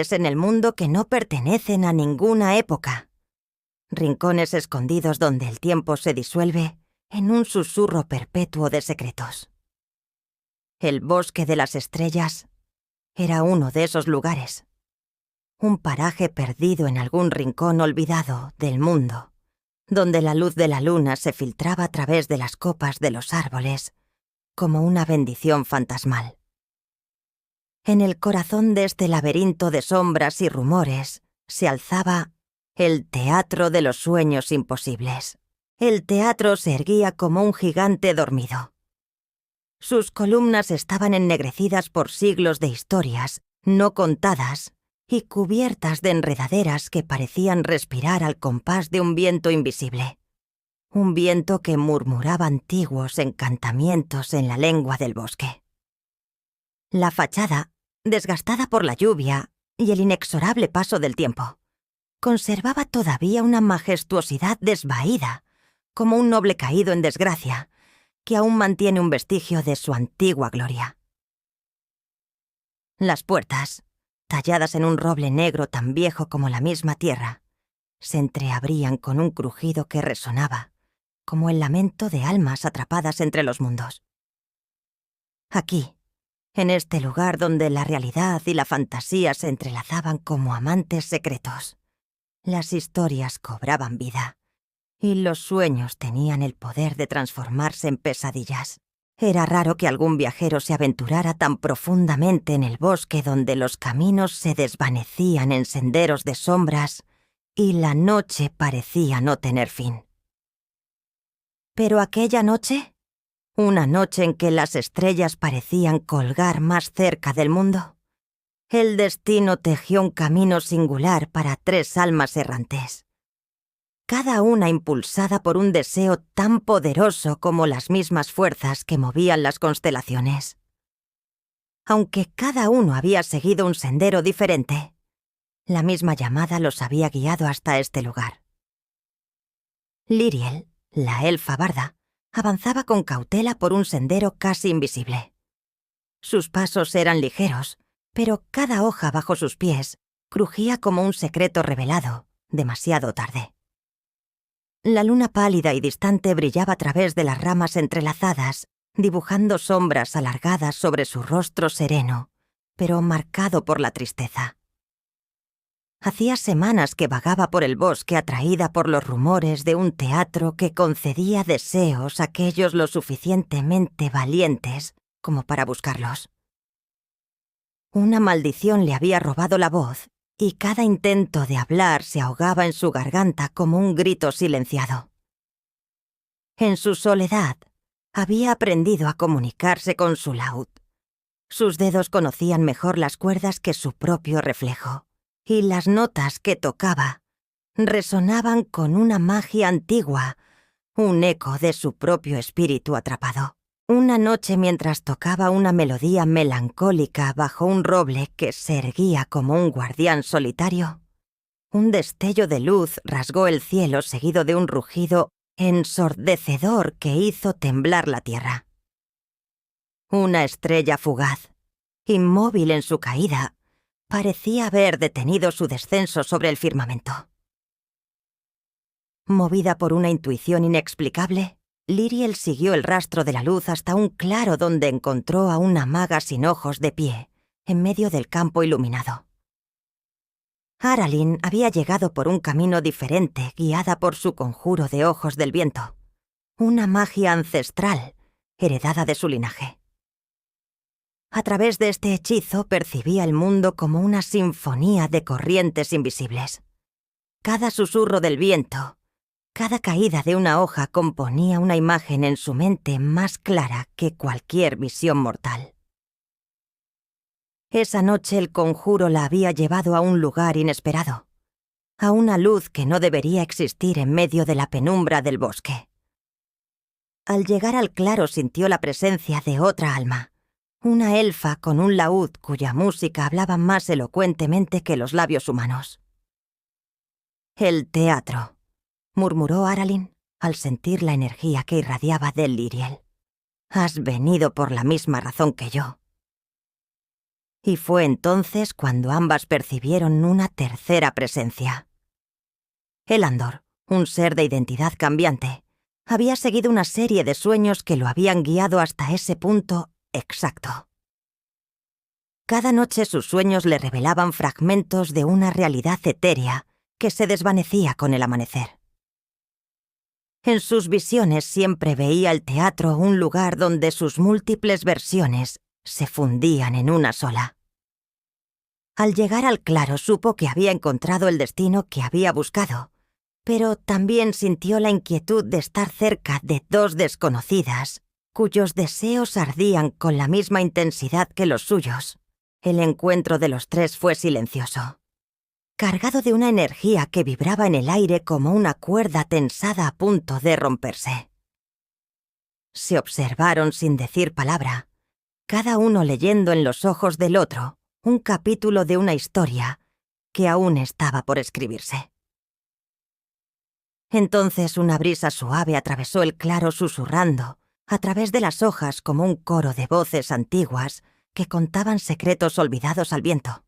lugares en el mundo que no pertenecen a ninguna época. Rincones escondidos donde el tiempo se disuelve en un susurro perpetuo de secretos. El bosque de las estrellas era uno de esos lugares. Un paraje perdido en algún rincón olvidado del mundo, donde la luz de la luna se filtraba a través de las copas de los árboles como una bendición fantasmal. En el corazón de este laberinto de sombras y rumores se alzaba el teatro de los sueños imposibles. El teatro se erguía como un gigante dormido. Sus columnas estaban ennegrecidas por siglos de historias no contadas y cubiertas de enredaderas que parecían respirar al compás de un viento invisible. Un viento que murmuraba antiguos encantamientos en la lengua del bosque. La fachada, desgastada por la lluvia y el inexorable paso del tiempo, conservaba todavía una majestuosidad desvaída, como un noble caído en desgracia, que aún mantiene un vestigio de su antigua gloria. Las puertas, talladas en un roble negro tan viejo como la misma tierra, se entreabrían con un crujido que resonaba, como el lamento de almas atrapadas entre los mundos. Aquí, en este lugar donde la realidad y la fantasía se entrelazaban como amantes secretos, las historias cobraban vida, y los sueños tenían el poder de transformarse en pesadillas. Era raro que algún viajero se aventurara tan profundamente en el bosque donde los caminos se desvanecían en senderos de sombras y la noche parecía no tener fin. Pero aquella noche, una noche en que las estrellas parecían colgar más cerca del mundo, el destino tejió un camino singular para 3 almas errantes, cada una impulsada por un deseo tan poderoso como las mismas fuerzas que movían las constelaciones. Aunque cada uno había seguido un sendero diferente, la misma llamada los había guiado hasta este lugar. Liriel, la elfa barda, avanzaba con cautela por un sendero casi invisible. Sus pasos eran ligeros, pero cada hoja bajo sus pies crujía como un secreto revelado, demasiado tarde. La luna pálida y distante brillaba a través de las ramas entrelazadas, dibujando sombras alargadas sobre su rostro sereno, pero marcado por la tristeza. Hacía semanas que vagaba por el bosque atraída por los rumores de un teatro que concedía deseos a aquellos lo suficientemente valientes como para buscarlos. Una maldición le había robado la voz y cada intento de hablar se ahogaba en su garganta como un grito silenciado. En su soledad, había aprendido a comunicarse con su laúd. Sus dedos conocían mejor las cuerdas que su propio reflejo, y las notas que tocaba resonaban con una magia antigua, un eco de su propio espíritu atrapado. Una noche mientras tocaba una melodía melancólica bajo un roble que se erguía como un guardián solitario, un destello de luz rasgó el cielo seguido de un rugido ensordecedor que hizo temblar la tierra. Una estrella fugaz, inmóvil en su caída, parecía haber detenido su descenso sobre el firmamento. Movida por una intuición inexplicable, Liriel siguió el rastro de la luz hasta un claro donde encontró a una maga sin ojos de pie, en medio del campo iluminado. Aralyn había llegado por un camino diferente, guiada por su conjuro de ojos del viento, una magia ancestral, heredada de su linaje. A través de este hechizo percibía el mundo como una sinfonía de corrientes invisibles. Cada susurro del viento, cada caída de una hoja componía una imagen en su mente más clara que cualquier visión mortal. Esa noche el conjuro la había llevado a un lugar inesperado, a una luz que no debería existir en medio de la penumbra del bosque. Al llegar al claro sintió la presencia de otra alma, una elfa con un laúd cuya música hablaba más elocuentemente que los labios humanos. «El teatro», murmuró Aralyn al sentir la energía que irradiaba de Liriel. «Has venido por la misma razón que yo». Y fue entonces cuando ambas percibieron una tercera presencia. Elandor, un ser de identidad cambiante, había seguido una serie de sueños que lo habían guiado hasta ese punto exacto. Cada noche sus sueños le revelaban fragmentos de una realidad etérea que se desvanecía con el amanecer. En sus visiones siempre veía el teatro un lugar donde sus múltiples versiones se fundían en una sola. Al llegar al claro supo que había encontrado el destino que había buscado, pero también sintió la inquietud de estar cerca de dos desconocidas, cuyos deseos ardían con la misma intensidad que los suyos. El encuentro de los tres fue silencioso, cargado de una energía que vibraba en el aire como una cuerda tensada a punto de romperse. Se observaron sin decir palabra, cada uno leyendo en los ojos del otro un capítulo de una historia que aún estaba por escribirse. Entonces una brisa suave atravesó el claro susurrando a través de las hojas como un coro de voces antiguas que contaban secretos olvidados al viento.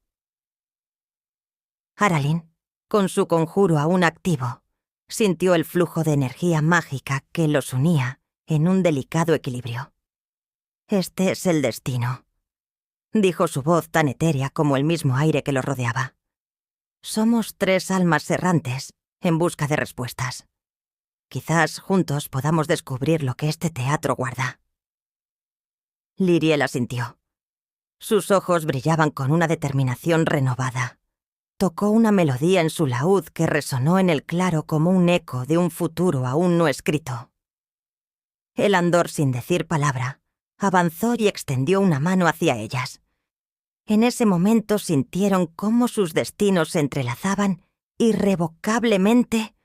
Aralyn, con su conjuro aún activo, sintió el flujo de energía mágica que los unía en un delicado equilibrio. «Este es el destino», dijo su voz tan etérea como el mismo aire que los rodeaba. «Somos tres almas errantes en busca de respuestas. Quizás juntos podamos descubrir lo que este teatro guarda». Lyriel asintió. Sus ojos brillaban con una determinación renovada. Tocó una melodía en su laúd que resonó en el claro como un eco de un futuro aún no escrito. Elandor, sin decir palabra, avanzó y extendió una mano hacia ellas. En ese momento sintieron cómo sus destinos se entrelazaban irrevocablemente,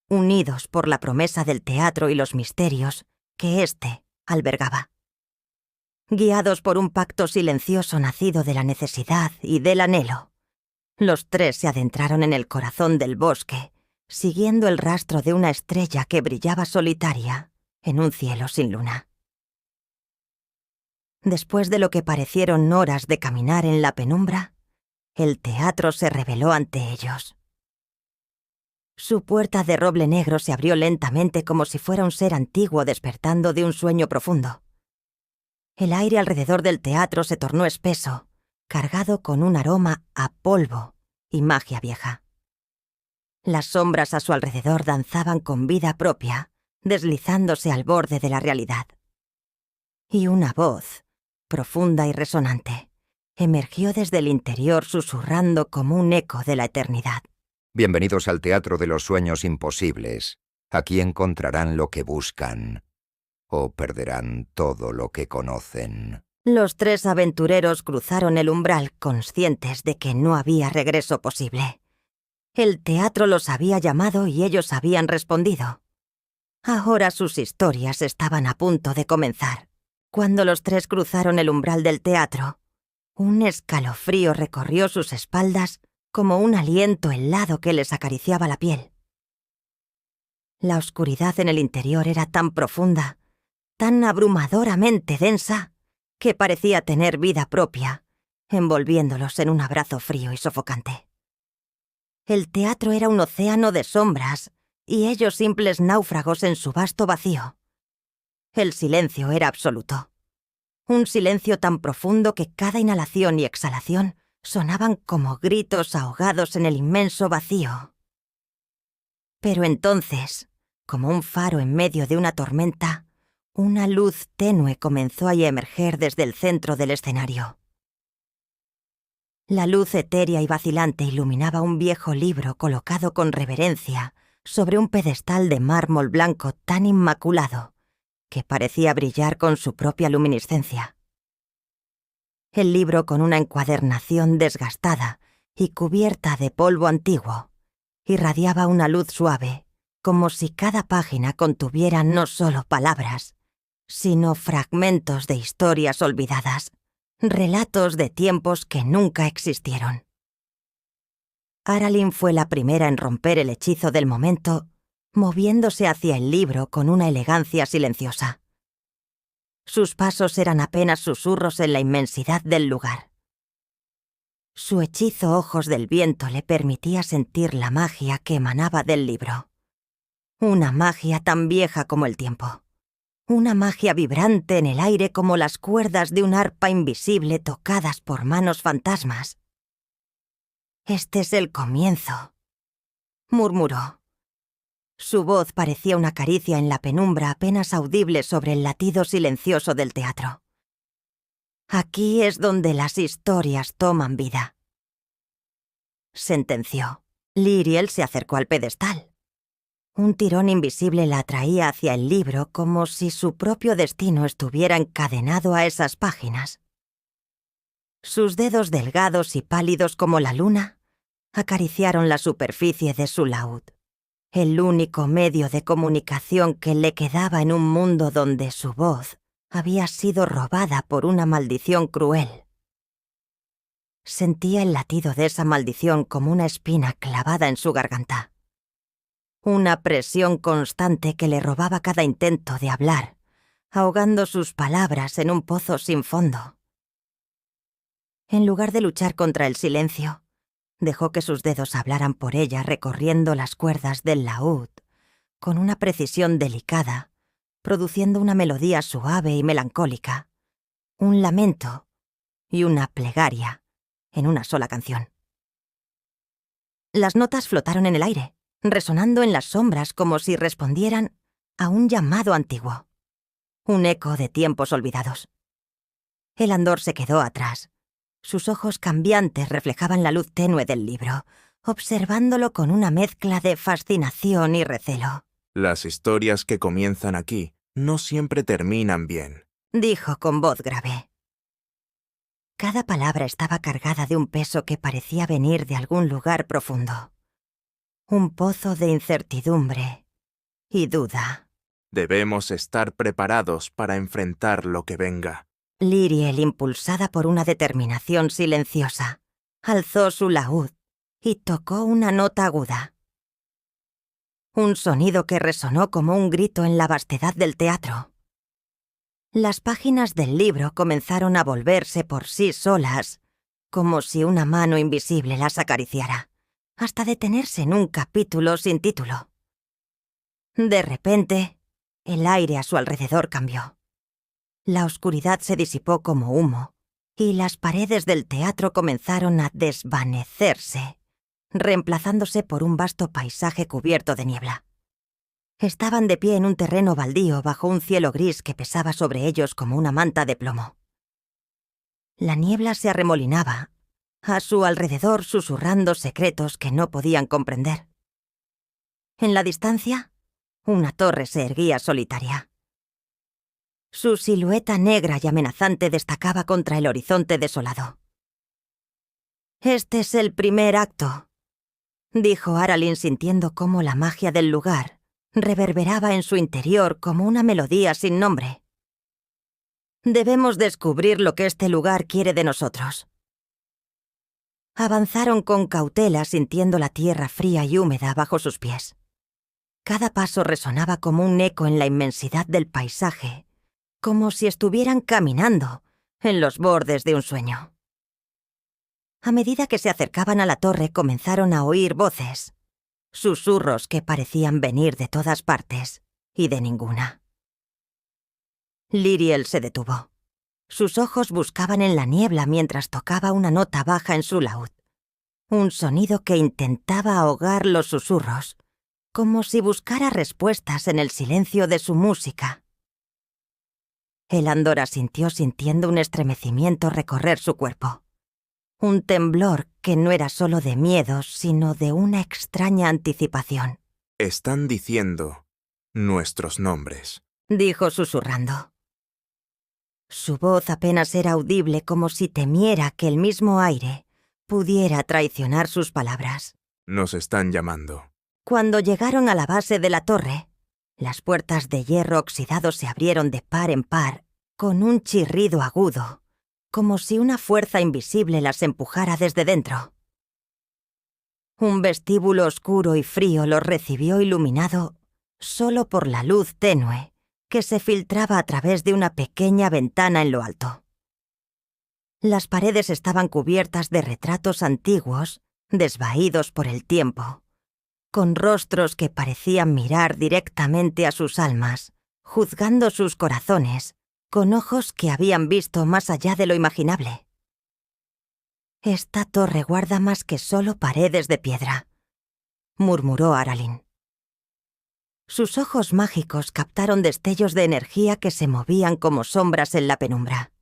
unidos por la promesa del teatro y los misterios que éste albergaba. Guiados por un pacto silencioso nacido de la necesidad y del anhelo, los tres se adentraron en el corazón del bosque, siguiendo el rastro de una estrella que brillaba solitaria en un cielo sin luna. Después de lo que parecieron horas de caminar en la penumbra, el teatro se reveló ante ellos. Su puerta de roble negro se abrió lentamente como si fuera un ser antiguo despertando de un sueño profundo. El aire alrededor del teatro se tornó espeso, cargado con un aroma a polvo y magia vieja. Las sombras a su alrededor danzaban con vida propia, deslizándose al borde de la realidad. Y una voz, profunda y resonante, emergió desde el interior susurrando como un eco de la eternidad. Bienvenidos al Teatro de los Sueños Imposibles. Aquí encontrarán lo que buscan, o perderán todo lo que conocen. Los tres aventureros cruzaron el umbral conscientes de que no había regreso posible. El teatro los había llamado y ellos habían respondido. Ahora sus historias estaban a punto de comenzar. Cuando los tres cruzaron el umbral del teatro, un escalofrío recorrió sus espaldas como un aliento helado que les acariciaba la piel. La oscuridad en el interior era tan profunda, tan abrumadoramente densa, que parecía tener vida propia, envolviéndolos en un abrazo frío y sofocante. El teatro era un océano de sombras, y ellos simples náufragos en su vasto vacío. El silencio era absoluto. Un silencio tan profundo que cada inhalación y exhalación sonaban como gritos ahogados en el inmenso vacío. Pero entonces, como un faro en medio de una tormenta, una luz tenue comenzó a emerger desde el centro del escenario. La luz etérea y vacilante iluminaba un viejo libro colocado con reverencia sobre un pedestal de mármol blanco tan inmaculado que parecía brillar con su propia luminiscencia. El libro, con una encuadernación desgastada y cubierta de polvo antiguo, irradiaba una luz suave, como si cada página contuviera no solo palabras, sino fragmentos de historias olvidadas, relatos de tiempos que nunca existieron. Aralyn fue la primera en romper el hechizo del momento, moviéndose hacia el libro con una elegancia silenciosa. Sus pasos eran apenas susurros en la inmensidad del lugar. Su hechizo Ojos del Viento le permitía sentir la magia que emanaba del libro. Una magia tan vieja como el tiempo. Una magia vibrante en el aire como las cuerdas de un arpa invisible tocadas por manos fantasmas. «Este es el comienzo», murmuró. Su voz parecía una caricia en la penumbra apenas audible sobre el latido silencioso del teatro. «Aquí es donde las historias toman vida», sentenció. Liriel se acercó al pedestal. Un tirón invisible la atraía hacia el libro como si su propio destino estuviera encadenado a esas páginas. Sus dedos delgados y pálidos como la luna acariciaron la superficie de su laúd, el único medio de comunicación que le quedaba en un mundo donde su voz había sido robada por una maldición cruel. Sentía el latido de esa maldición como una espina clavada en su garganta. Una presión constante que le robaba cada intento de hablar, ahogando sus palabras en un pozo sin fondo. En lugar de luchar contra el silencio, dejó que sus dedos hablaran por ella recorriendo las cuerdas del laúd, con una precisión delicada, produciendo una melodía suave y melancólica, un lamento y una plegaria en una sola canción. Las notas flotaron en el aire, resonando en las sombras como si respondieran a un llamado antiguo, un eco de tiempos olvidados. Elandor se quedó atrás. Sus ojos cambiantes reflejaban la luz tenue del libro, observándolo con una mezcla de fascinación y recelo. Las historias que comienzan aquí no siempre terminan bien, dijo con voz grave. Cada palabra estaba cargada de un peso que parecía venir de algún lugar profundo. Un pozo de incertidumbre y duda. Debemos estar preparados para enfrentar lo que venga. Liriel, impulsada por una determinación silenciosa, alzó su laúd y tocó una nota aguda. Un sonido que resonó como un grito en la vastedad del teatro. Las páginas del libro comenzaron a volverse por sí solas, como si una mano invisible las acariciara, hasta detenerse en un capítulo sin título. De repente, el aire a su alrededor cambió. La oscuridad se disipó como humo, y las paredes del teatro comenzaron a desvanecerse, reemplazándose por un vasto paisaje cubierto de niebla. Estaban de pie en un terreno baldío bajo un cielo gris que pesaba sobre ellos como una manta de plomo. La niebla se arremolinaba, a su alrededor susurrando secretos que no podían comprender. En la distancia, una torre se erguía solitaria. Su silueta negra y amenazante destacaba contra el horizonte desolado. «Este es el primer acto», dijo Aralyn sintiendo cómo la magia del lugar reverberaba en su interior como una melodía sin nombre. «Debemos descubrir lo que este lugar quiere de nosotros». Avanzaron con cautela sintiendo la tierra fría y húmeda bajo sus pies. Cada paso resonaba como un eco en la inmensidad del paisaje, como si estuvieran caminando en los bordes de un sueño. A medida que se acercaban a la torre comenzaron a oír voces, susurros que parecían venir de todas partes y de ninguna. Liriel se detuvo. Sus ojos buscaban en la niebla mientras tocaba una nota baja en su laúd, un sonido que intentaba ahogar los susurros, como si buscara respuestas en el silencio de su música. Elandor asintió sintiendo un estremecimiento recorrer su cuerpo. Un temblor que no era solo de miedo, sino de una extraña anticipación. Están diciendo nuestros nombres, dijo susurrando. Su voz apenas era audible, como si temiera que el mismo aire pudiera traicionar sus palabras. Nos están llamando. Cuando llegaron a la base de la torre, las puertas de hierro oxidado se abrieron de par en par, con un chirrido agudo, como si una fuerza invisible las empujara desde dentro. Un vestíbulo oscuro y frío los recibió iluminado solo por la luz tenue que se filtraba a través de una pequeña ventana en lo alto. Las paredes estaban cubiertas de retratos antiguos, desvaídos por el tiempo, con rostros que parecían mirar directamente a sus almas, juzgando sus corazones, con ojos que habían visto más allá de lo imaginable. «Esta torre guarda más que solo paredes de piedra», murmuró Aralyn. Sus ojos mágicos captaron destellos de energía que se movían como sombras en la penumbra.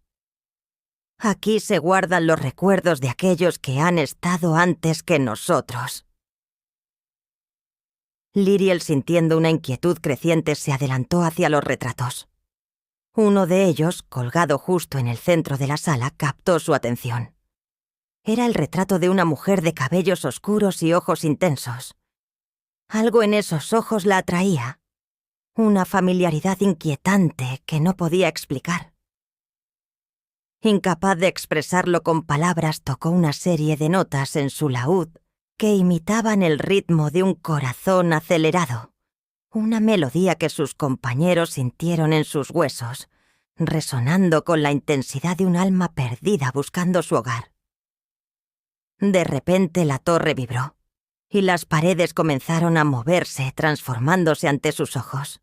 «Aquí se guardan los recuerdos de aquellos que han estado antes que nosotros». Liriel, sintiendo una inquietud creciente, se adelantó hacia los retratos. Uno de ellos, colgado justo en el centro de la sala, captó su atención. Era el retrato de una mujer de cabellos oscuros y ojos intensos. Algo en esos ojos la atraía, una familiaridad inquietante que no podía explicar. Incapaz de expresarlo con palabras, tocó una serie de notas en su laúd que imitaban el ritmo de un corazón acelerado, una melodía que sus compañeros sintieron en sus huesos, resonando con la intensidad de un alma perdida buscando su hogar. De repente la torre vibró, y las paredes comenzaron a moverse, transformándose ante sus ojos.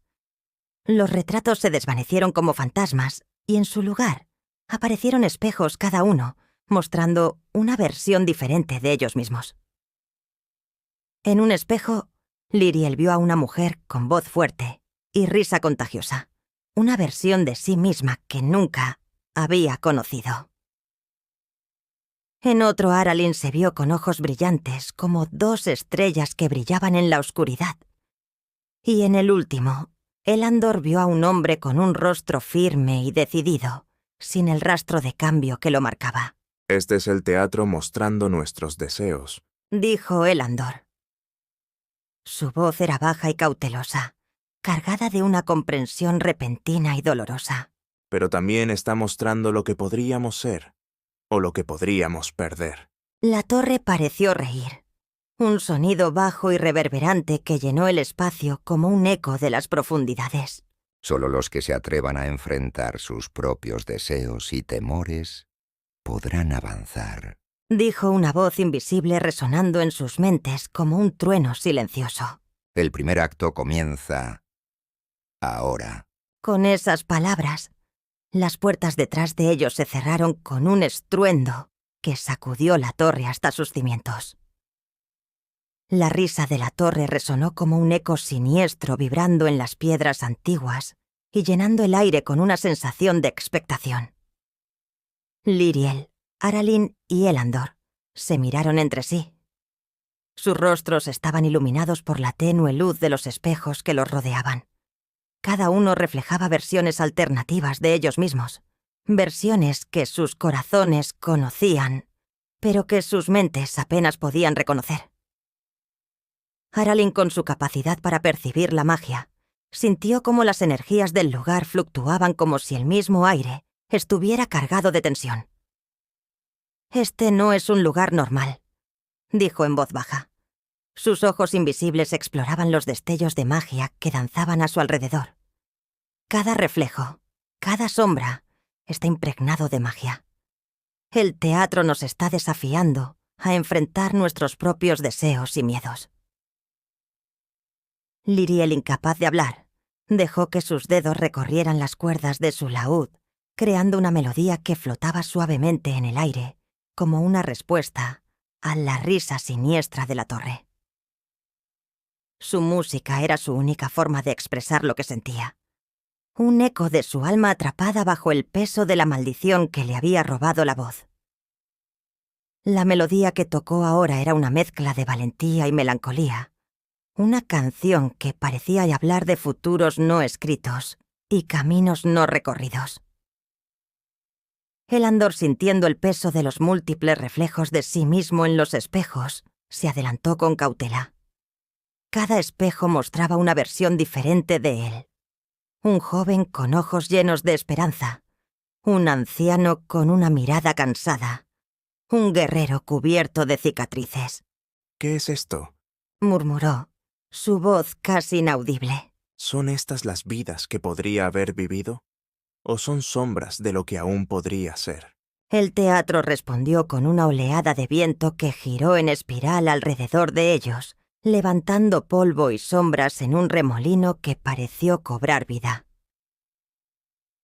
Los retratos se desvanecieron como fantasmas, y en su lugar aparecieron espejos cada uno, mostrando una versión diferente de ellos mismos. En un espejo, Liriel vio a una mujer con voz fuerte y risa contagiosa, una versión de sí misma que nunca había conocido. En otro, Aralyn se vio con ojos brillantes como dos estrellas que brillaban en la oscuridad. Y en el último, Elandor vio a un hombre con un rostro firme y decidido, sin el rastro de cambio que lo marcaba. Este es el teatro mostrando nuestros deseos, dijo Elandor. Su voz era baja y cautelosa, cargada de una comprensión repentina y dolorosa. pero también está mostrando lo que podríamos ser o lo que podríamos perder. La torre pareció reír. Un sonido bajo y reverberante que llenó el espacio como un eco de las profundidades. Solo los que se atrevan a enfrentar sus propios deseos y temores podrán avanzar, dijo una voz invisible resonando en sus mentes como un trueno silencioso. El primer acto comienza ahora. Con esas palabras, las puertas detrás de ellos se cerraron con un estruendo que sacudió la torre hasta sus cimientos. La risa de la torre resonó como un eco siniestro vibrando en las piedras antiguas y llenando el aire con una sensación de expectación. Liriel, Aralyn y Elandor se miraron entre sí. Sus rostros estaban iluminados por la tenue luz de los espejos que los rodeaban. Cada uno reflejaba versiones alternativas de ellos mismos, versiones que sus corazones conocían, pero que sus mentes apenas podían reconocer. Aralyn, con su capacidad para percibir la magia, sintió cómo las energías del lugar fluctuaban como si el mismo aire estuviera cargado de tensión. «Este no es un lugar normal», dijo en voz baja. Sus ojos invisibles exploraban los destellos de magia que danzaban a su alrededor. Cada reflejo, cada sombra, está impregnado de magia. El teatro nos está desafiando a enfrentar nuestros propios deseos y miedos. Liriel, incapaz de hablar, dejó que sus dedos recorrieran las cuerdas de su laúd, creando una melodía que flotaba suavemente en el aire, como una respuesta a la risa siniestra de la torre. Su música era su única forma de expresar lo que sentía. Un eco de su alma atrapada bajo el peso de la maldición que le había robado la voz. La melodía que tocó ahora era una mezcla de valentía y melancolía, una canción que parecía hablar de futuros no escritos y caminos no recorridos. Elandor, sintiendo el peso de los múltiples reflejos de sí mismo en los espejos, se adelantó con cautela. Cada espejo mostraba una versión diferente de él. Un joven con ojos llenos de esperanza, un anciano con una mirada cansada, un guerrero cubierto de cicatrices. ¿Qué es esto? Murmuró, su voz casi inaudible. ¿Son estas las vidas que podría haber vivido? ¿O son sombras de lo que aún podría ser? El teatro respondió con una oleada de viento que giró en espiral alrededor de ellos, levantando polvo y sombras en un remolino que pareció cobrar vida.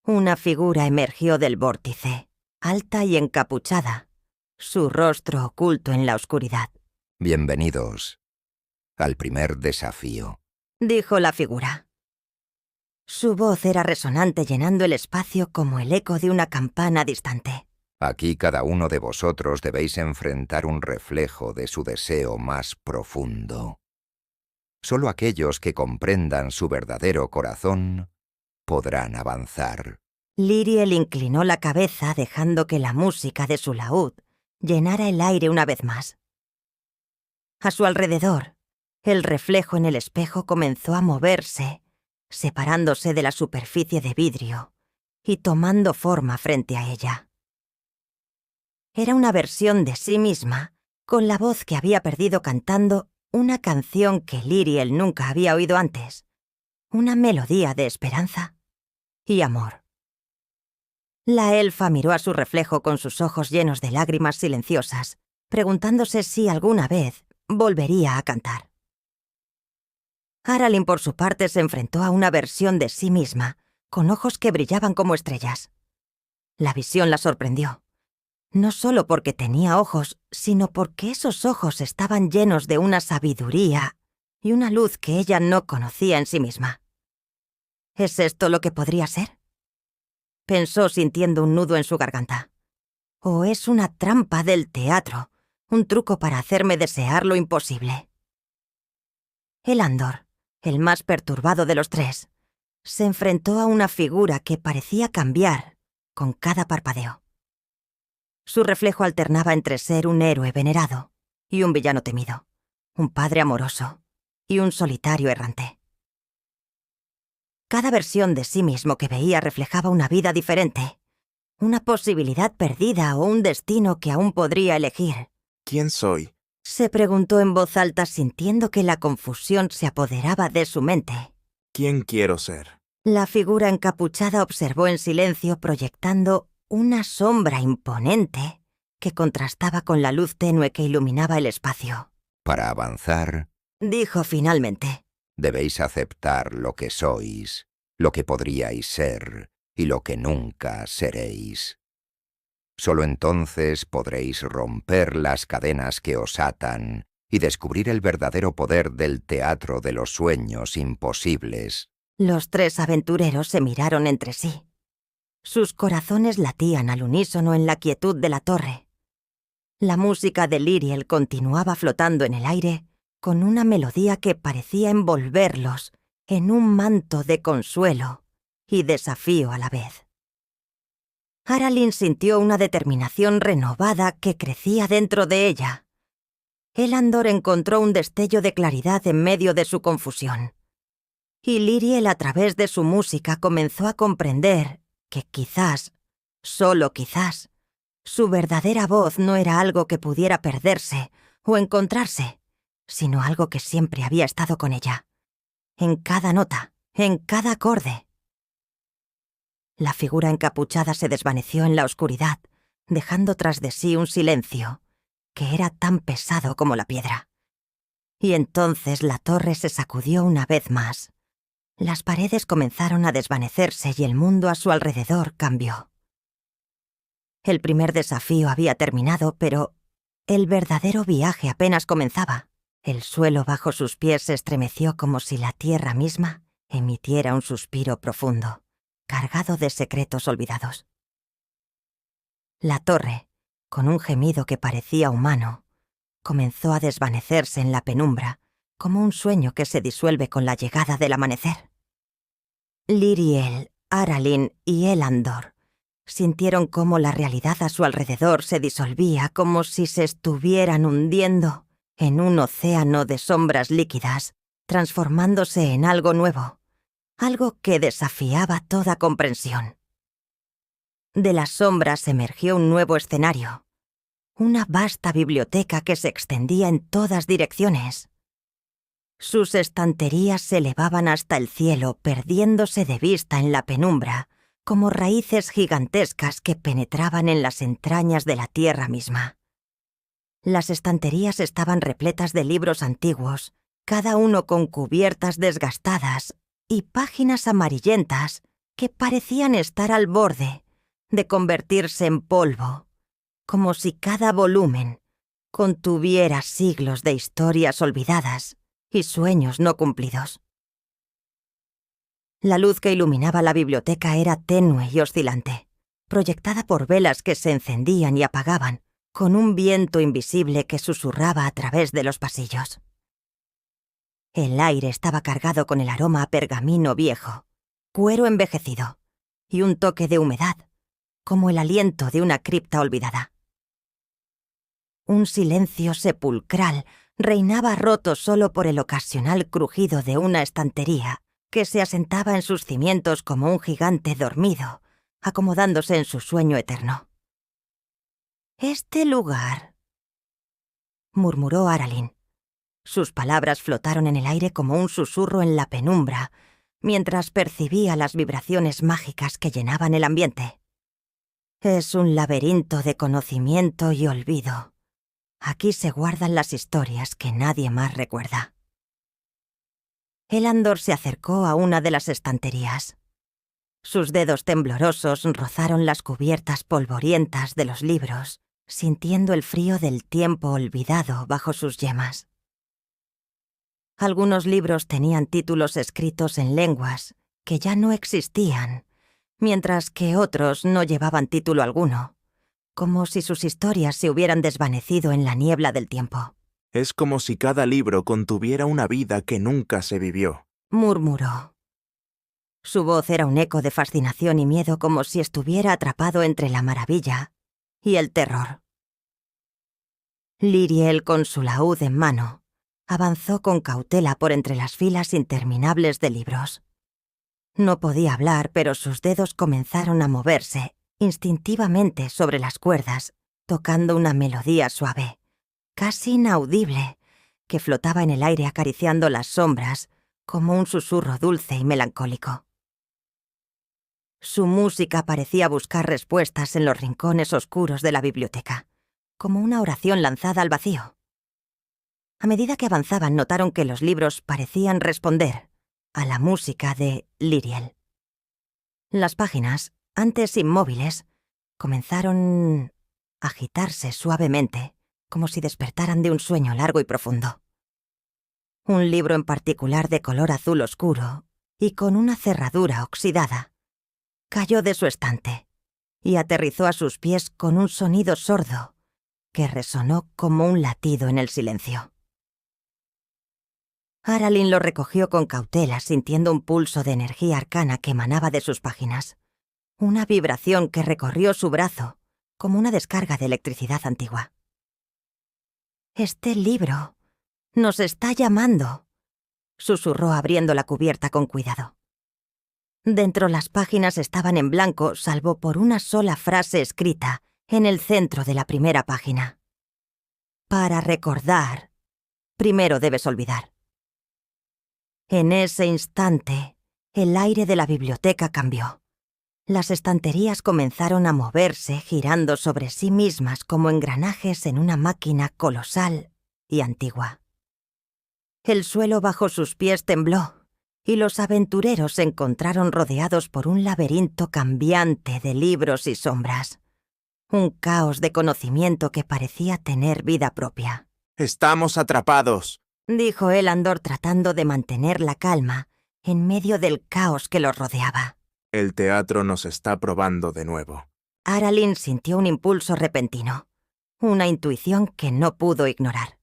Una figura emergió del vórtice, alta y encapuchada, su rostro oculto en la oscuridad. Bienvenidos al primer desafío, dijo la figura. Su voz era resonante, llenando el espacio como el eco de una campana distante. Aquí cada uno de vosotros debéis enfrentar un reflejo de su deseo más profundo. Solo aquellos que comprendan su verdadero corazón podrán avanzar. Liriel inclinó la cabeza, dejando que la música de su laúd llenara el aire una vez más. A su alrededor, el reflejo en el espejo comenzó a moverse, separándose de la superficie de vidrio y tomando forma frente a ella. Era una versión de sí misma, con la voz que había perdido cantando una canción que Liriel nunca había oído antes, una melodía de esperanza y amor. La elfa miró a su reflejo con sus ojos llenos de lágrimas silenciosas, preguntándose si alguna vez volvería a cantar. Aralyn, por su parte, se enfrentó a una versión de sí misma, con ojos que brillaban como estrellas. La visión la sorprendió. No solo porque tenía ojos, sino porque esos ojos estaban llenos de una sabiduría y una luz que ella no conocía en sí misma. ¿Es esto lo que podría ser? Pensó sintiendo un nudo en su garganta. ¿O es una trampa del teatro, un truco para hacerme desear lo imposible? Elandor, el más perturbado de los tres, se enfrentó a una figura que parecía cambiar con cada parpadeo. Su reflejo alternaba entre ser un héroe venerado y un villano temido, un padre amoroso y un solitario errante. Cada versión de sí mismo que veía reflejaba una vida diferente, una posibilidad perdida o un destino que aún podría elegir. ¿Quién soy? Se preguntó en voz alta, sintiendo que la confusión se apoderaba de su mente. ¿Quién quiero ser? La figura encapuchada observó en silencio, proyectando una sombra imponente que contrastaba con la luz tenue que iluminaba el espacio. Para avanzar, dijo finalmente, debéis aceptar lo que sois, lo que podríais ser y lo que nunca seréis. Solo entonces podréis romper las cadenas que os atan y descubrir el verdadero poder del teatro de los sueños imposibles. Los tres aventureros se miraron entre sí. Sus corazones latían al unísono en la quietud de la torre. La música de Liriel continuaba flotando en el aire con una melodía que parecía envolverlos en un manto de consuelo y desafío a la vez. Aralyn sintió una determinación renovada que crecía dentro de ella. Elandor encontró un destello de claridad en medio de su confusión. Y Liriel, a través de su música, comenzó a comprender que quizás, solo quizás, su verdadera voz no era algo que pudiera perderse o encontrarse, sino algo que siempre había estado con ella, en cada nota, en cada acorde. La figura encapuchada se desvaneció en la oscuridad, dejando tras de sí un silencio que era tan pesado como la piedra. Y entonces la torre se sacudió una vez más. Las paredes comenzaron a desvanecerse y el mundo a su alrededor cambió. El primer desafío había terminado, pero el verdadero viaje apenas comenzaba. El suelo bajo sus pies se estremeció como si la tierra misma emitiera un suspiro profundo, cargado de secretos olvidados. La torre, con un gemido que parecía humano, comenzó a desvanecerse en la penumbra, como un sueño que se disuelve con la llegada del amanecer. Liriel, Aralyn y Elandor sintieron cómo la realidad a su alrededor se disolvía, como si se estuvieran hundiendo en un océano de sombras líquidas, transformándose en algo nuevo, algo que desafiaba toda comprensión. De las sombras emergió un nuevo escenario, una vasta biblioteca que se extendía en todas direcciones. Sus estanterías se elevaban hasta el cielo, perdiéndose de vista en la penumbra, como raíces gigantescas que penetraban en las entrañas de la tierra misma. Las estanterías estaban repletas de libros antiguos, cada uno con cubiertas desgastadas y páginas amarillentas que parecían estar al borde de convertirse en polvo, como si cada volumen contuviera siglos de historias olvidadas y sueños no cumplidos. La luz que iluminaba la biblioteca era tenue y oscilante, proyectada por velas que se encendían y apagaban, con un viento invisible que susurraba a través de los pasillos. El aire estaba cargado con el aroma a pergamino viejo, cuero envejecido y un toque de humedad, como el aliento de una cripta olvidada. Un silencio sepulcral reinaba roto solo por el ocasional crujido de una estantería que se asentaba en sus cimientos como un gigante dormido, acomodándose en su sueño eterno. «Este lugar», murmuró Aralyn. Sus palabras flotaron en el aire como un susurro en la penumbra, mientras percibía las vibraciones mágicas que llenaban el ambiente. «Es un laberinto de conocimiento y olvido. Aquí se guardan las historias que nadie más recuerda». Elandor se acercó a una de las estanterías. Sus dedos temblorosos rozaron las cubiertas polvorientas de los libros, sintiendo el frío del tiempo olvidado bajo sus yemas. Algunos libros tenían títulos escritos en lenguas que ya no existían, mientras que otros no llevaban título alguno, como si sus historias se hubieran desvanecido en la niebla del tiempo. Es como si cada libro contuviera una vida que nunca se vivió, murmuró. Su voz era un eco de fascinación y miedo, como si estuviera atrapado entre la maravilla y el terror. Liriel, con su laúd en mano, avanzó con cautela por entre las filas interminables de libros. No podía hablar, pero sus dedos comenzaron a moverse instintivamente sobre las cuerdas, tocando una melodía suave, casi inaudible, que flotaba en el aire acariciando las sombras como un susurro dulce y melancólico. Su música parecía buscar respuestas en los rincones oscuros de la biblioteca, como una oración lanzada al vacío. A medida que avanzaban, notaron que los libros parecían responder a la música de Liriel. Las páginas, antes inmóviles, comenzaron a agitarse suavemente, como si despertaran de un sueño largo y profundo. Un libro en particular de color azul oscuro y con una cerradura oxidada cayó de su estante y aterrizó a sus pies con un sonido sordo que resonó como un latido en el silencio. Aralyn lo recogió con cautela, sintiendo un pulso de energía arcana que emanaba de sus páginas, una vibración que recorrió su brazo como una descarga de electricidad antigua. «Este libro nos está llamando», susurró abriendo la cubierta con cuidado. Dentro las páginas estaban en blanco, salvo por una sola frase escrita en el centro de la primera página. «Para recordar, primero debes olvidar». En ese instante, el aire de la biblioteca cambió. Las estanterías comenzaron a moverse, girando sobre sí mismas como engranajes en una máquina colosal y antigua. El suelo bajo sus pies tembló, y los aventureros se encontraron rodeados por un laberinto cambiante de libros y sombras. Un caos de conocimiento que parecía tener vida propia. «Estamos atrapados», dijo Elandor, tratando de mantener la calma en medio del caos que los rodeaba. «El teatro nos está probando de nuevo». Aralyn sintió un impulso repentino, una intuición que no pudo ignorar.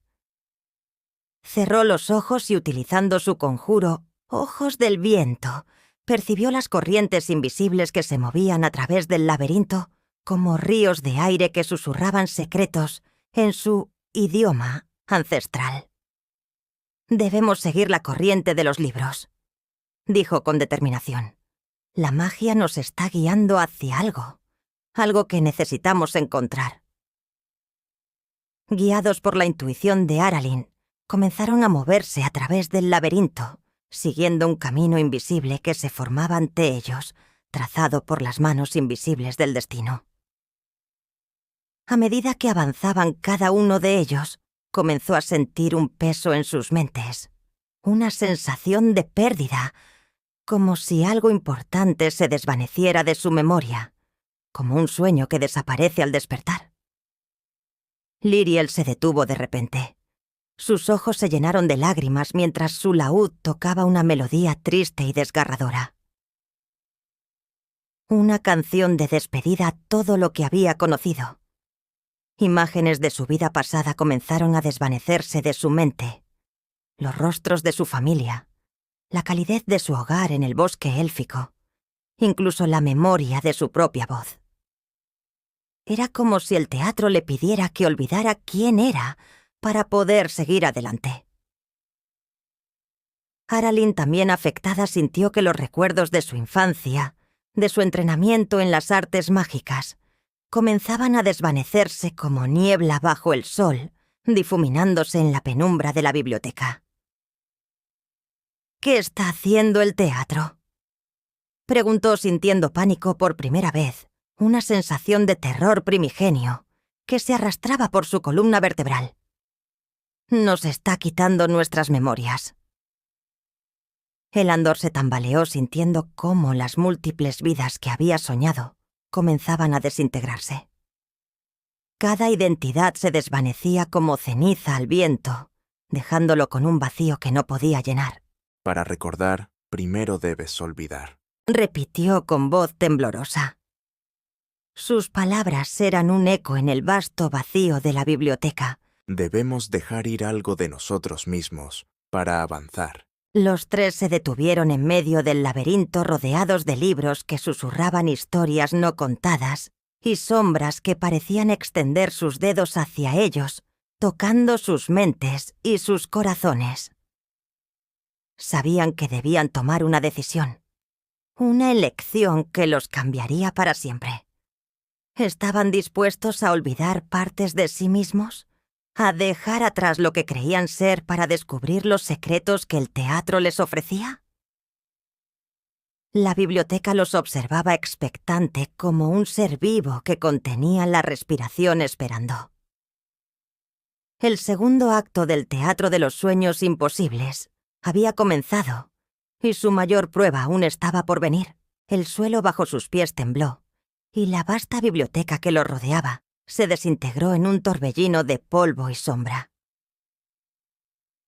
Cerró los ojos y, utilizando su conjuro, Ojos del Viento, percibió las corrientes invisibles que se movían a través del laberinto como ríos de aire que susurraban secretos en su idioma ancestral. «Debemos seguir la corriente de los libros», dijo con determinación. «La magia nos está guiando hacia algo que necesitamos encontrar». Guiados por la intuición de Aralyn, comenzaron a moverse a través del laberinto, siguiendo un camino invisible que se formaba ante ellos, trazado por las manos invisibles del destino. A medida que avanzaban cada uno de ellos, comenzó a sentir un peso en sus mentes, una sensación de pérdida, como si algo importante se desvaneciera de su memoria, como un sueño que desaparece al despertar. Liriel se detuvo de repente. Sus ojos se llenaron de lágrimas mientras su laúd tocaba una melodía triste y desgarradora. Una canción de despedida a todo lo que había conocido. Imágenes de su vida pasada comenzaron a desvanecerse de su mente. Los rostros de su familia, la calidez de su hogar en el bosque élfico, incluso la memoria de su propia voz. Era como si el teatro le pidiera que olvidara quién era para poder seguir adelante. Aralyn, también afectada, sintió que los recuerdos de su infancia, de su entrenamiento en las artes mágicas, comenzaban a desvanecerse como niebla bajo el sol, difuminándose en la penumbra de la biblioteca. ¿Qué está haciendo el teatro?, preguntó, sintiendo pánico por primera vez, una sensación de terror primigenio que se arrastraba por su columna vertebral. Nos está quitando nuestras memorias. Elandor se tambaleó, sintiendo cómo las múltiples vidas que había soñado comenzaban a desintegrarse. Cada identidad se desvanecía como ceniza al viento, dejándolo con un vacío que no podía llenar. Para recordar, primero debes olvidar, repitió con voz temblorosa. Sus palabras eran un eco en el vasto vacío de la biblioteca. Debemos dejar ir algo de nosotros mismos para avanzar. Los tres se detuvieron en medio del laberinto, rodeados de libros que susurraban historias no contadas y sombras que parecían extender sus dedos hacia ellos, tocando sus mentes y sus corazones. Sabían que debían tomar una decisión, una elección que los cambiaría para siempre. ¿Estaban dispuestos a olvidar partes de sí mismos? ¿A dejar atrás lo que creían ser para descubrir los secretos que el teatro les ofrecía? La biblioteca los observaba expectante, como un ser vivo que contenía la respiración esperando. El segundo acto del teatro de los sueños imposibles había comenzado, y su mayor prueba aún estaba por venir. El suelo bajo sus pies tembló, y la vasta biblioteca que los rodeaba se desintegró en un torbellino de polvo y sombra.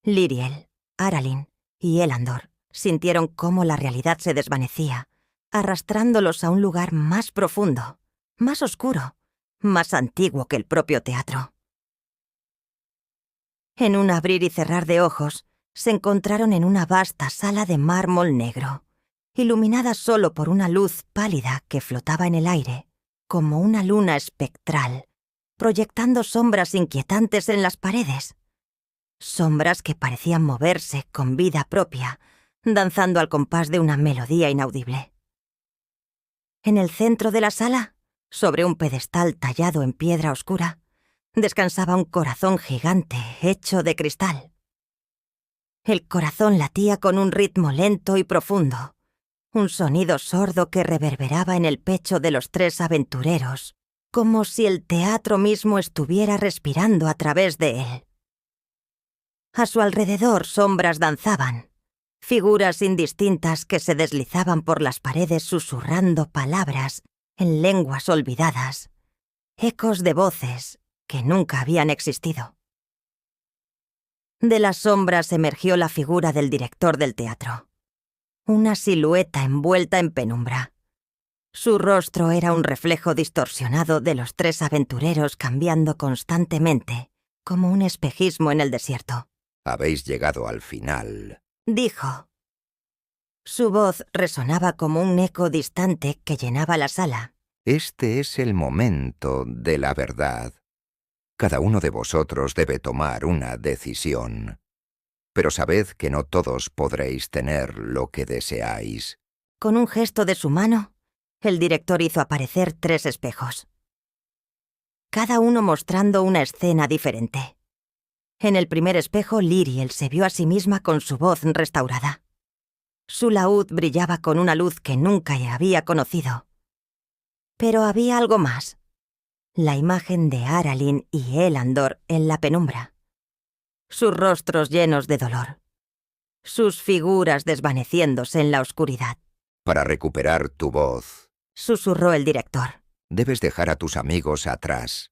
Liriel, Aralyn y Elandor sintieron cómo la realidad se desvanecía, arrastrándolos a un lugar más profundo, más oscuro, más antiguo que el propio teatro. En un abrir y cerrar de ojos, se encontraron en una vasta sala de mármol negro, iluminada solo por una luz pálida que flotaba en el aire, como una luna espectral, proyectando sombras inquietantes en las paredes. Sombras que parecían moverse con vida propia, danzando al compás de una melodía inaudible. En el centro de la sala, sobre un pedestal tallado en piedra oscura, descansaba un corazón gigante hecho de cristal. El corazón latía con un ritmo lento y profundo, un sonido sordo que reverberaba en el pecho de los tres aventureros, como si el teatro mismo estuviera respirando a través de él. A su alrededor sombras danzaban, figuras indistintas que se deslizaban por las paredes susurrando palabras en lenguas olvidadas, ecos de voces que nunca habían existido. De las sombras emergió la figura del director del teatro, una silueta envuelta en penumbra. Su rostro era un reflejo distorsionado de los tres aventureros, cambiando constantemente, como un espejismo en el desierto. Habéis llegado al final, dijo. Su voz resonaba como un eco distante que llenaba la sala. Este es el momento de la verdad. Cada uno de vosotros debe tomar una decisión. Pero sabed que no todos podréis tener lo que deseáis. Con un gesto de su mano, el director hizo aparecer 3 espejos, cada uno mostrando una escena diferente. En el primer espejo, Liriel se vio a sí misma con su voz restaurada. Su laúd brillaba con una luz que nunca había conocido. Pero había algo más. La imagen de Aralyn y Elandor en la penumbra. Sus rostros llenos de dolor. Sus figuras desvaneciéndose en la oscuridad. Para recuperar tu voz, Susurró el director. debes dejar a tus amigos atrás.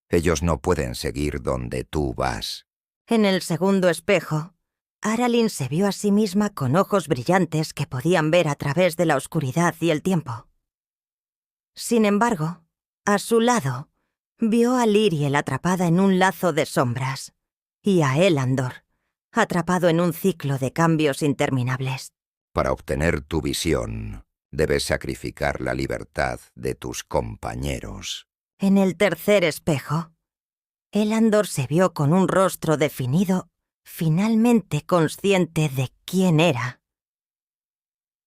Ellos no pueden seguir donde tú vas. En el segundo espejo, Aralyn se vio a sí misma con ojos brillantes que podían ver a través de la oscuridad y el tiempo. Sin embargo, a su lado, vio a Lyriel atrapada en un lazo de sombras y a Elandor atrapado en un ciclo de cambios interminables. Para obtener tu visión, debes sacrificar la libertad de tus compañeros. En el tercer espejo, Elandor se vio con un rostro definido, finalmente consciente de quién era.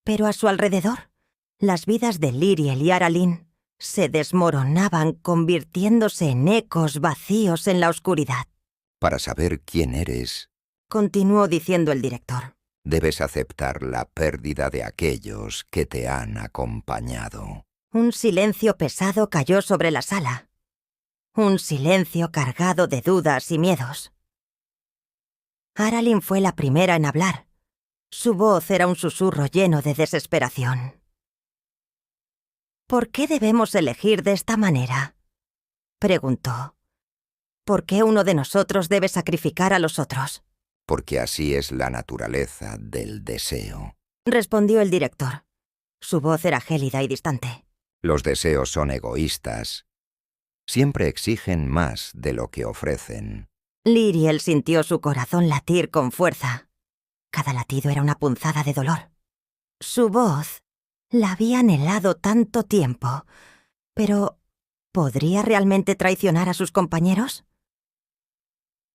Pero a su alrededor, las vidas de Lyriel y Aralyn se desmoronaban, convirtiéndose en ecos vacíos en la oscuridad. Para saber quién eres, Continuó diciendo el director. debes aceptar la pérdida de aquellos que te han acompañado. Un silencio pesado cayó sobre la sala. Un silencio cargado de dudas y miedos. Aralyn fue la primera en hablar. Su voz era un susurro lleno de desesperación. ¿Por qué debemos elegir de esta manera?, preguntó. ¿Por qué uno de nosotros debe sacrificar a los otros?, Porque así es la naturaleza del deseo. respondió el director. Su voz era gélida y distante. Los deseos son egoístas. Siempre exigen más de lo que ofrecen. Lyriel sintió su corazón latir con fuerza. Cada latido era una punzada de dolor. Su voz la había anhelado tanto tiempo, pero ¿podría realmente traicionar a sus compañeros?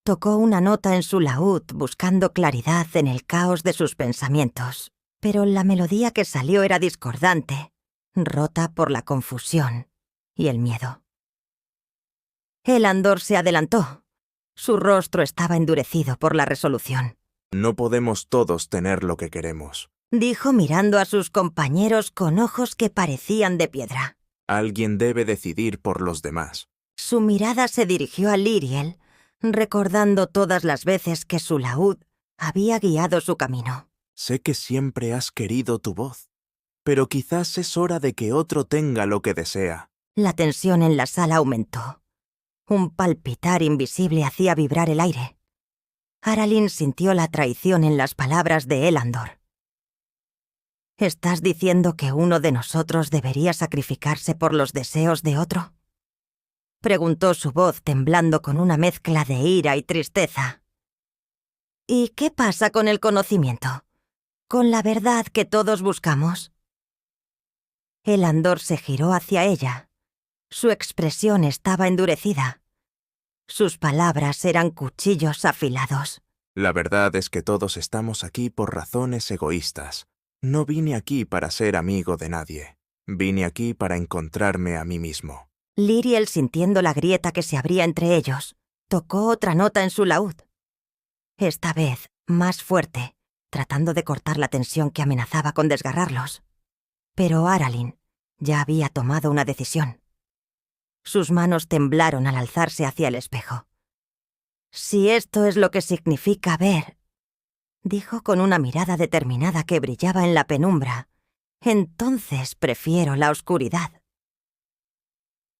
Tocó una nota en su laúd buscando claridad en el caos de sus pensamientos, pero la melodía que salió era discordante, rota por la confusión y el miedo. Elandor se adelantó. Su rostro estaba endurecido por la resolución. No podemos todos tener lo que queremos. Dijo mirando a sus compañeros con ojos que parecían de piedra. Alguien debe decidir por los demás. Su mirada se dirigió a Lyriel, recordando todas las veces que su laúd había guiado su camino. Sé que siempre has querido tu voz, pero quizás es hora de que otro tenga lo que desea. La tensión en la sala aumentó. Un palpitar invisible hacía vibrar el aire. Aralyn sintió la traición en las palabras de Elandor. ¿Estás diciendo que uno de nosotros debería sacrificarse por los deseos de otro?, preguntó su voz temblando con una mezcla de ira y tristeza. ¿Y qué pasa con el conocimiento? ¿Con la verdad que todos buscamos? Elandor se giró hacia ella. Su expresión estaba endurecida. Sus palabras eran cuchillos afilados. La verdad es que todos estamos aquí por razones egoístas. No vine aquí para ser amigo de nadie. Vine aquí para encontrarme a mí mismo. Lyriel, sintiendo la grieta que se abría entre ellos, tocó otra nota en su laúd. Esta vez, más fuerte, tratando de cortar la tensión que amenazaba con desgarrarlos. Pero Aralyn ya había tomado una decisión. Sus manos temblaron al alzarse hacia el espejo. «Si esto es lo que significa ver», dijo con una mirada determinada que brillaba en la penumbra, «entonces prefiero la oscuridad».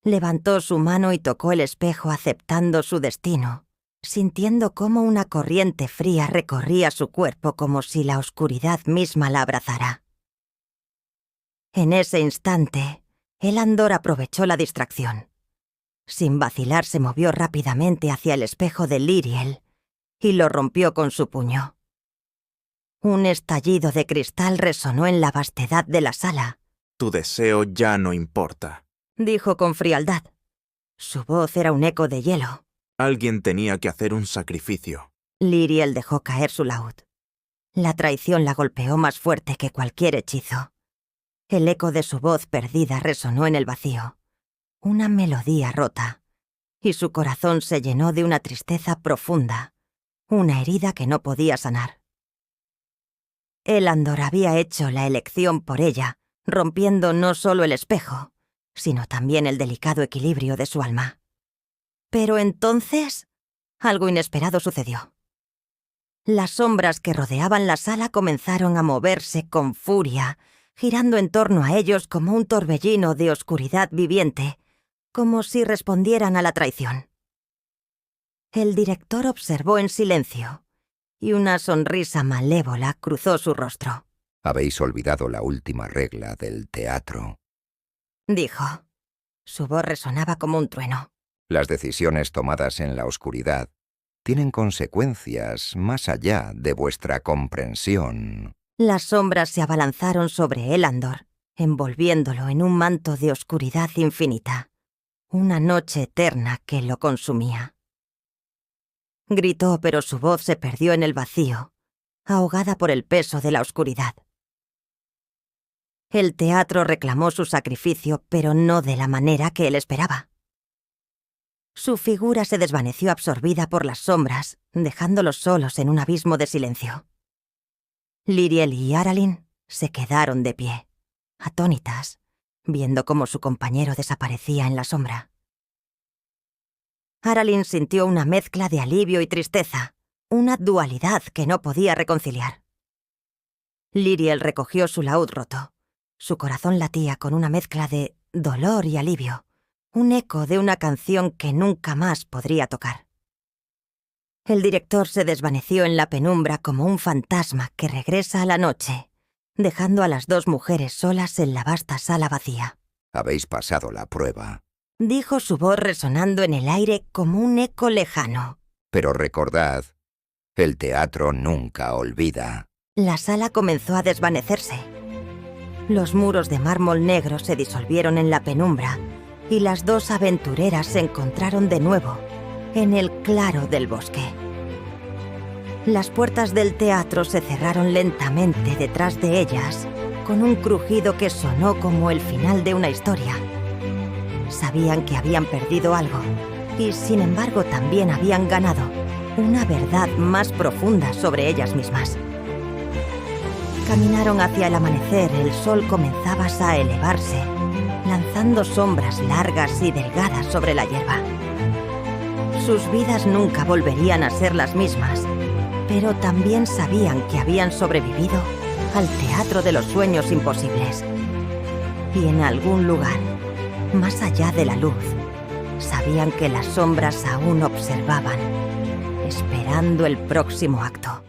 Levantó su mano y tocó el espejo aceptando su destino, sintiendo cómo una corriente fría recorría su cuerpo como si la oscuridad misma la abrazara. En ese instante, Elandor aprovechó la distracción. Sin vacilar se movió rápidamente hacia el espejo de Lyriel y lo rompió con su puño. Un estallido de cristal resonó en la vastedad de la sala. Tu deseo ya no importa, dijo con frialdad. Su voz era un eco de hielo. Alguien tenía que hacer un sacrificio. Lyriel dejó caer su laúd. La traición la golpeó más fuerte que cualquier hechizo. El eco de su voz perdida resonó en el vacío. Una melodía rota, y su corazón se llenó de una tristeza profunda, una herida que no podía sanar. Elandor había hecho la elección por ella, rompiendo no solo el espejo, sino también el delicado equilibrio de su alma. Pero entonces, algo inesperado sucedió. Las sombras que rodeaban la sala comenzaron a moverse con furia, girando en torno a ellos como un torbellino de oscuridad viviente, como si respondieran a la traición. El director observó en silencio, y una sonrisa malévola cruzó su rostro. Habéis olvidado la última regla del teatro, Dijo. Su voz resonaba como un trueno. Las decisiones tomadas en la oscuridad tienen consecuencias más allá de vuestra comprensión. Las sombras se abalanzaron sobre Elandor, envolviéndolo en un manto de oscuridad infinita, una noche eterna que lo consumía. Gritó, pero su voz se perdió en el vacío, ahogada por el peso de la oscuridad. El teatro reclamó su sacrificio, pero no de la manera que él esperaba. Su figura se desvaneció absorbida por las sombras, dejándolos solos en un abismo de silencio. Liriel y Aralyn se quedaron de pie, atónitas, viendo cómo su compañero desaparecía en la sombra. Aralyn sintió una mezcla de alivio y tristeza, una dualidad que no podía reconciliar. Liriel recogió su laúd roto. Su corazón latía con una mezcla de dolor y alivio, un eco de una canción que nunca más podría tocar. El director se desvaneció en la penumbra como un fantasma que regresa a la noche, dejando a las dos mujeres solas en la vasta sala vacía. Habéis pasado la prueba. Dijo su voz resonando en el aire como un eco lejano. Pero recordad, el teatro nunca olvida. La sala comenzó a desvanecerse. Los muros de mármol negro se disolvieron en la penumbra y las dos aventureras se encontraron de nuevo en el claro del bosque. Las puertas del teatro se cerraron lentamente detrás de ellas, con un crujido que sonó como el final de una historia. Sabían que habían perdido algo y, sin embargo, también habían ganado una verdad más profunda sobre ellas mismas. Caminaron hacia el amanecer. El sol comenzaba a elevarse, lanzando sombras largas y delgadas sobre la hierba. Sus vidas nunca volverían a ser las mismas, pero también sabían que habían sobrevivido al teatro de los sueños imposibles. Y en algún lugar, más allá de la luz, sabían que las sombras aún observaban, esperando el próximo acto.